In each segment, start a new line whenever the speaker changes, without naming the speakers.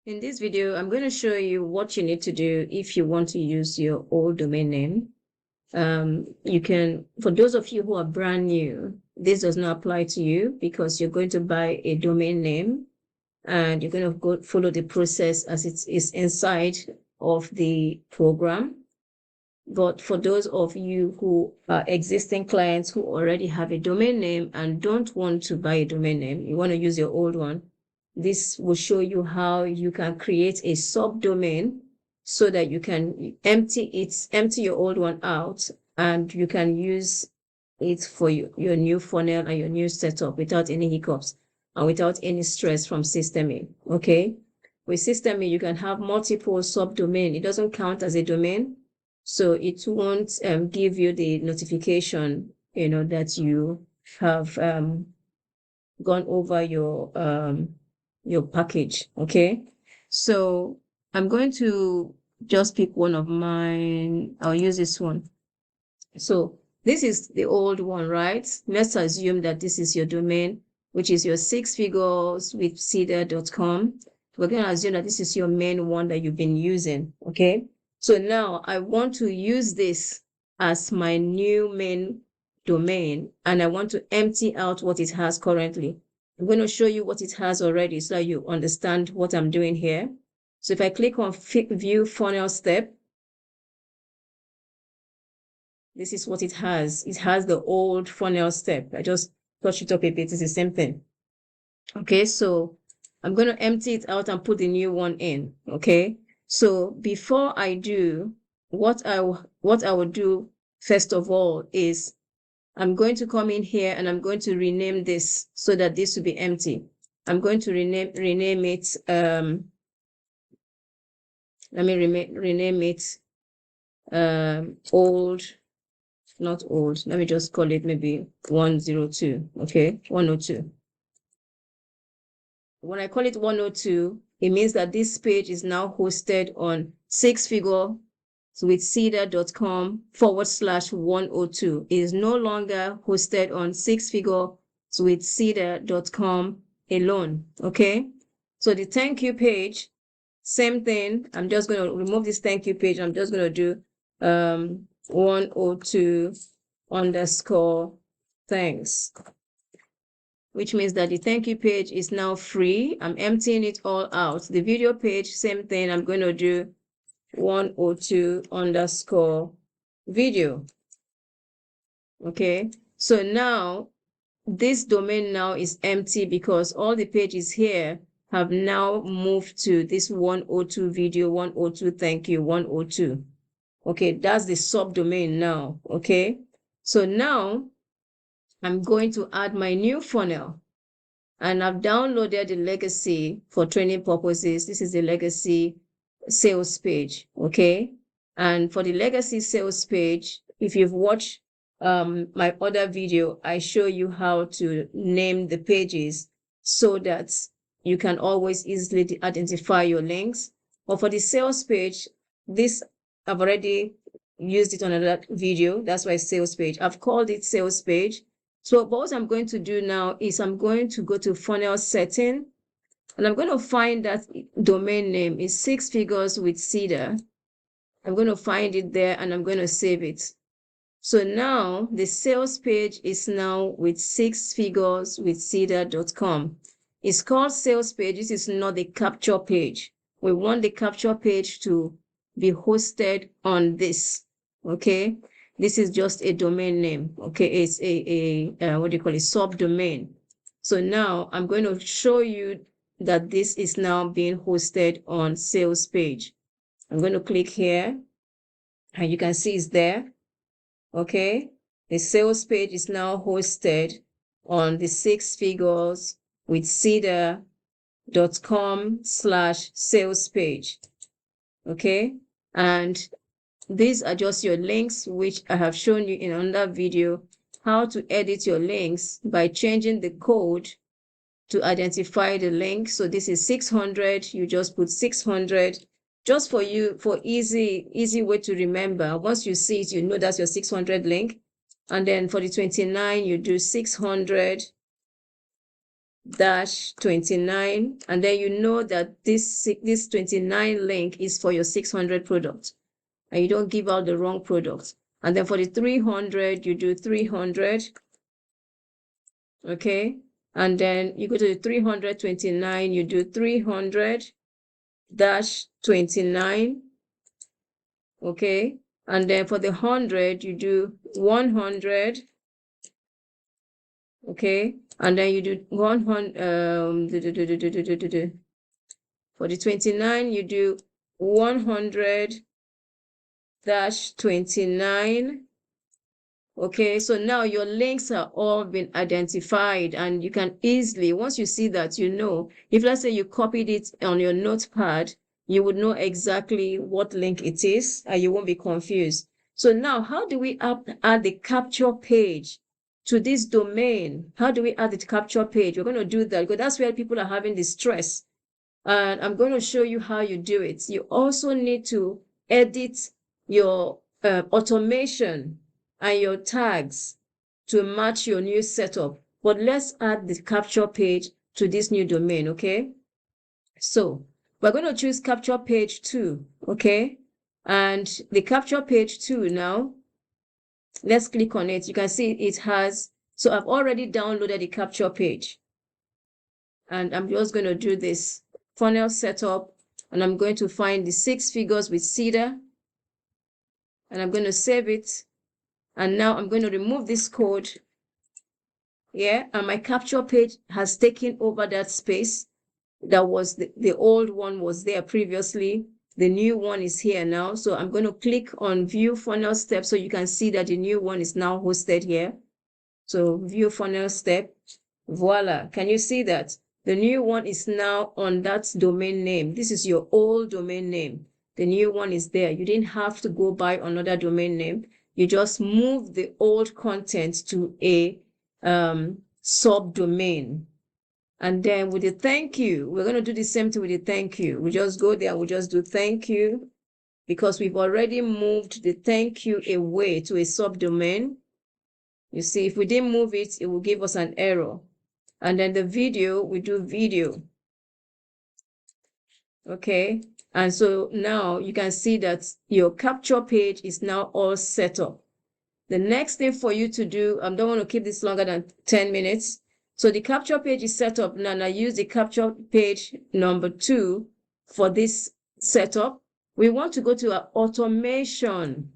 In this video, I'm going to show you what you need to do if you want to use your old domain name. You can, for those of you who are brand new, this does not apply to you because you're going to buy a domain name and you're going to go follow the process as it is inside of the program. But for those of you who are existing clients who already have a domain name and don't want to buy a domain name, you want to use your old one, this will show you how you can create a subdomain so that you can empty your old one out and you can use it for your new funnel and your new setup without any hiccups and without any stress from System A. Okay. With System A, you can have multiple subdomain. It doesn't count as a domain. So it won't give you the notification, that you have gone over your package. Okay. So I'm going to just pick one of mine. I'll use this one. So this is the old one, right? Let's assume that this is your domain, which is your 6figureswithcida.com. We're going to assume that this is your main one that you've been using. Okay. So now I want to use this as my new main domain, and I want to empty out what it has currently. I'm going to show you what it has already so that you understand what I'm doing here. So if I click on View Funnel Step, this is what it has. It has the old funnel step. I just touch it up a bit. It's the same thing. Okay, so I'm going to empty it out and put the new one in. Okay, so before I do, what I will do first of all is I'm going to come in here and I'm going to rename this so that this will be empty. I'm going to rename it. Let me rename it old, not old. Let me just call it maybe 102. Okay, 102. When I call it 102, it means that this page is now hosted on 6figureswithcida.com/102. It is no longer hosted on 6figureswithcida.com alone. Okay. So the thank you page, same thing. I'm just going to remove this thank you page. I'm just going to do 102_thanks, which means that the thank you page is now free. I'm emptying it all out. The video page, same thing. I'm going to do 102_video. Okay. So now this domain now is empty because all the pages here have now moved to this 102 video, 102 thank you, 102. Okay, that's the subdomain now. Okay, so now I'm going to add my new funnel, and I've downloaded the legacy for training purposes. This is the legacy sales page. Okay, and for the legacy sales page, if you've watched my other video, I show you how to name the pages so that you can always easily identify your links. But for the sales page, this I've already used it on another video. That's why sales page. I've called it sales page. So what I'm going to do now is I'm going to go to funnel setting, and I'm going to find that domain name is 6figureswithcida. I'm going to find it there and I'm going to save it. So now the sales page is now with 6figureswithcida.com. It's called sales page. This is not the capture page. We want the capture page to be hosted on this. Okay. This is just a domain name. Okay. It's a what do you call it? Subdomain. So now I'm going to show you that this is now being hosted on sales page. I'm going to click here and you can see it's there. Okay. The sales page is now hosted on the 6figureswithcida.com/sales page. Okay. And these are just your links, which I have shown you in another video, how to edit your links by changing the code to identify the link. So this is 600. You just put 600 just for you, for easy way to remember. Once you see it, you know that's your 600 link. And then for the 29, you do 600. 29, and then you know that this 29 link is for your 600 product, and you don't give out the wrong product. And then for the 300, you do 300, okay? And then you go to the 329, you do 300-29, okay? And then for the 100, you do 100, okay? And then you do 100, for the 29, you do 100-29. Okay, so now your links are all been identified, and you can easily, once you see that, you know, if let's say you copied it on your notepad, you would know exactly what link it is, and you won't be confused. So now, how do we add the capture page to this domain? How do we add the capture page? We're going to do that because that's where people are having the stress. And I'm going to show you how you do it. You also need to edit your automation and your tags to match your new setup. But let's add the capture page to this new domain, okay? So we're going to choose capture page 2, okay? And the capture page 2 now, let's click on it. You can see it has, so I've already downloaded the capture page. And I'm just going to do this funnel setup, and I'm going to find the 6 figures with Placida, and I'm going to save it. And now I'm going to remove this code. Yeah, and my capture page has taken over that space. That was the old one was there previously. The new one is here now. So I'm going to click on view funnel step so you can see that the new one is now hosted here. So view funnel step. Voila. Can you see that? The new one is now on that domain name. This is your old domain name. The new one is there. You didn't have to go buy another domain name. You just move the old content to a subdomain. And then with the thank you, we're going to do the same thing with the thank you. We just go there, we just do thank you, because we've already moved the thank you away to a subdomain. You see, if we didn't move it, it will give us an error. And then the video, we do video. Okay. And so now you can see that your capture page is now all set up. The next thing for you to do, I don't want to keep this longer than 10 minutes. So the capture page is set up. Now I use the capture page number 2 for this setup. We want to go to our automation,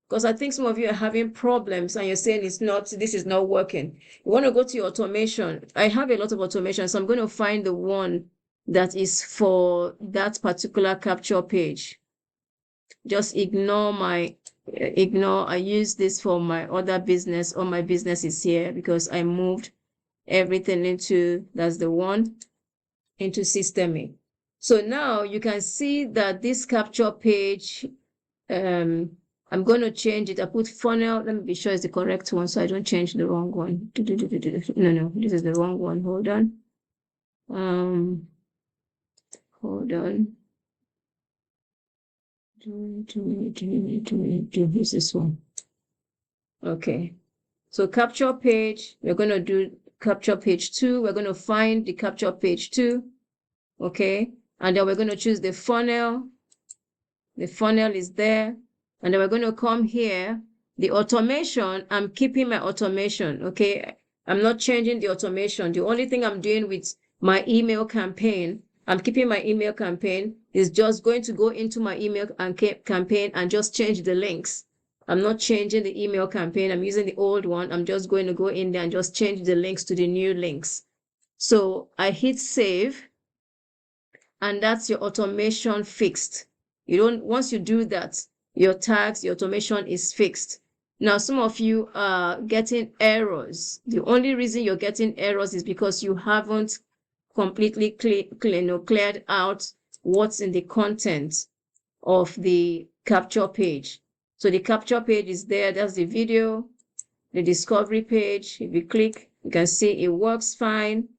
because I think some of you are having problems and you're saying this is not working. You want to go to your automation. I have a lot of automation, so I'm going to find the one that is for that particular capture page. Just I use this for my other business. All my business is here because I moved everything that's the one, into System. So now you can see that this capture page, I'm going to change it. I put funnel. Let me be sure it's the correct one so I don't change the wrong one. No, this is the wrong one. Hold on. Hold on. Who's this one? Okay. So capture page, we're going to do capture page 2. We're going to find the capture page 2. Okay. And then we're going to choose the funnel. The funnel is there. And then we're going to come here. The automation, I'm keeping my automation. Okay. I'm not changing the automation. The only thing I'm doing with my email campaign, I'm keeping my email campaign, is just going to go into my email campaign and just change the links. I'm not changing the email campaign. I'm using the old one. I'm just going to go in there and just change the links to the new links. So I hit save, and that's your automation fixed. Once you do that, your tags, your automation is fixed. Now, some of you are getting errors. The only reason you're getting errors is because you haven't completely cleared out what's in the content of the capture page. So the capture page is there. That's the video, the discovery page. If you click, you can see it works fine.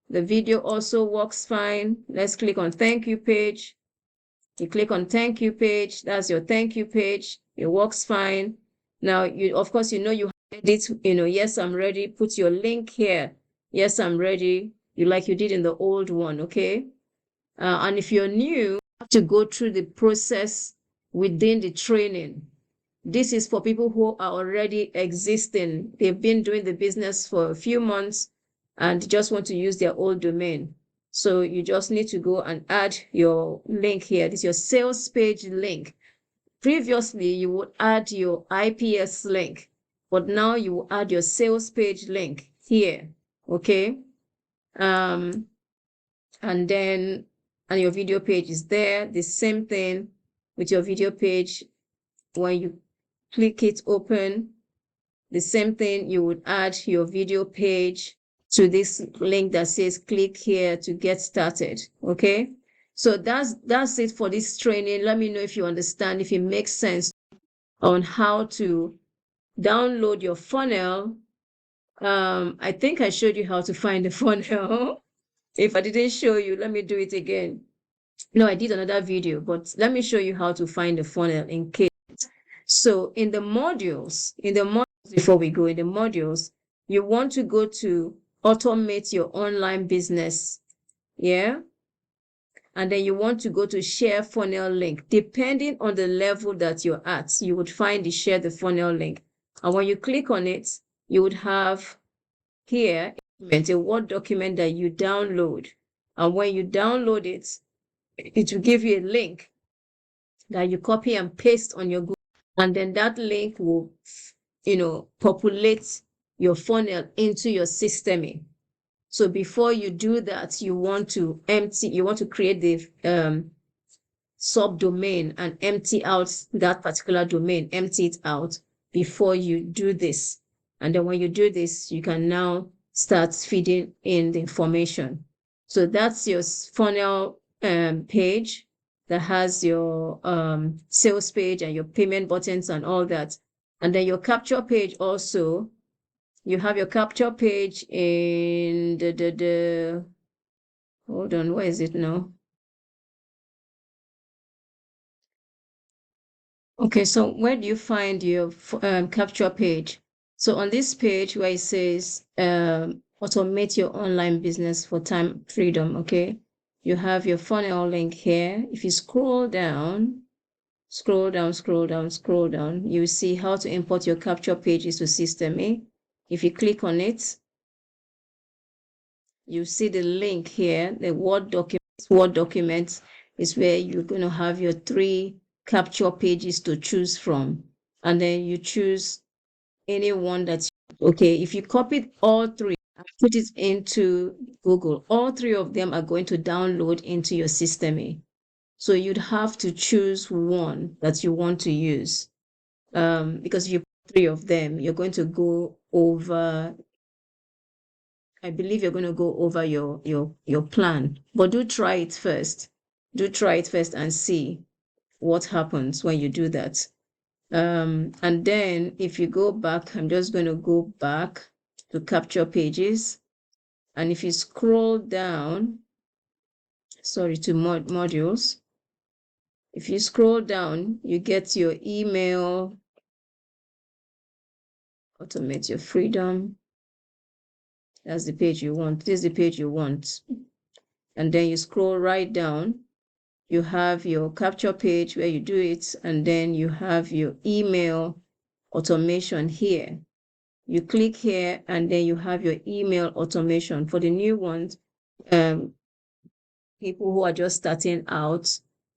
The video also works fine. Let's click on thank you page. You click on thank you page. That's your thank you page. It works fine. Now, of course, you have edit, yes, I'm ready. Put your link here. Yes, I'm ready. You like you did in the old one, okay? And if you're new, you have to go through the process within the training. This is for people who are already existing. They've been doing the business for a few months and just want to use their old domain. So you just need to go and add your link here. This is your sales page link. Previously, you would add your IPS link, but now you will add your sales page link here, okay? And then, and your video page is there. The same thing with your video page. When you click it open, the same thing, you would add your video page to this link that says click here to get started, okay? So that's it for this training. Let me know if you understand, if it makes sense on how to download your funnel. I think I showed you how to find the funnel. If I didn't show you, let me do it again. No, I did another video, but let me show you how to find the funnel in case. So in the modules, before we go in the modules, you want to go to automate your online business. Yeah. And then you want to go to share funnel link. Depending on the level that you're at, you would find the share the funnel link. And when you click on it, you would have here a Word document that you download. And when you download it, it will give you a link that you copy and paste on your Google. And then that link will, populate your funnel into your system. So before you do that, you want to create the subdomain and empty out that particular domain, empty it out before you do this. And then when you do this, you can now start feeding in the information. So that's your funnel page that has your sales page and your payment buttons and all that. And then your capture page also, you have your capture page in hold on, where is it now? Okay, so where do you find your capture page? So on this page where it says automate your online business for time freedom, okay? You have your funnel link here. If you scroll down, you see how to import your capture pages to System A. If you click on it, you see the link here, the Word document. Word document is where you're going to have your 3 capture pages to choose from. And then you choose any one that's okay. If you copied all 3 and put it into Google, all 3 of them are going to download into your System A. So you'd have to choose one that you want to use. Because if you put 3 of them, you're going to go over, I believe you're going to go over your plan. But do try it first. Do try it first and see what happens when you do that. And then if you go back, I'm just going to go back to capture pages. And if you scroll down, sorry, to modules, if you scroll down, you get your email, automate your freedom. That's the page you want. This is the page you want. And then you scroll right down. You have your capture page where you do it, and then you have your email automation here. You click here, and then you have your email automation. For the new ones, people who are just starting out,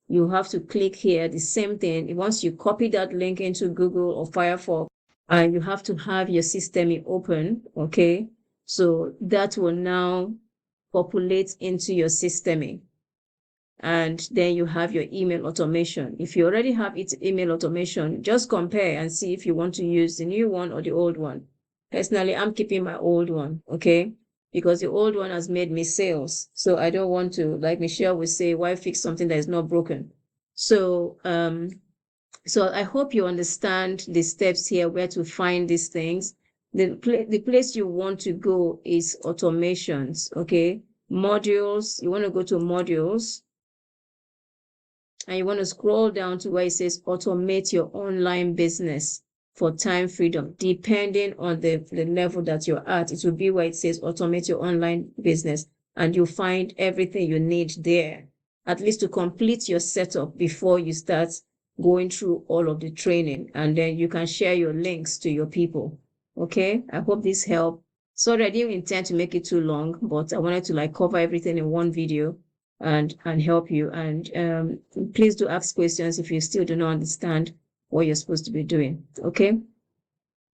you have to click here, the same thing. Once you copy that link into Google or Firefox, and you have to have your system open, okay? So that will now populate into your system. And then you have your email automation. If you already have its email automation, just compare and see if you want to use the new one or the old one. Personally, I'm keeping my old one, okay? Because the old one has made me sales. So I don't want to, like Michelle would say, why fix something that is not broken? So, so I hope you understand the steps here, where to find these things. The place you want to go is automations, okay? Modules, you want to go to modules. And you want to scroll down to where it says automate your online business. for time freedom, depending on the level that you're at. It will be where it says automate your online business, and you'll find everything you need there, at least to complete your setup before you start going through all of the training. And then you can share your links to your people. Okay, I hope this helped. Sorry, I didn't intend to make it too long, but I wanted to cover everything in one video and help you. And please do ask questions if you still do not understand what you're supposed to be doing. Okay.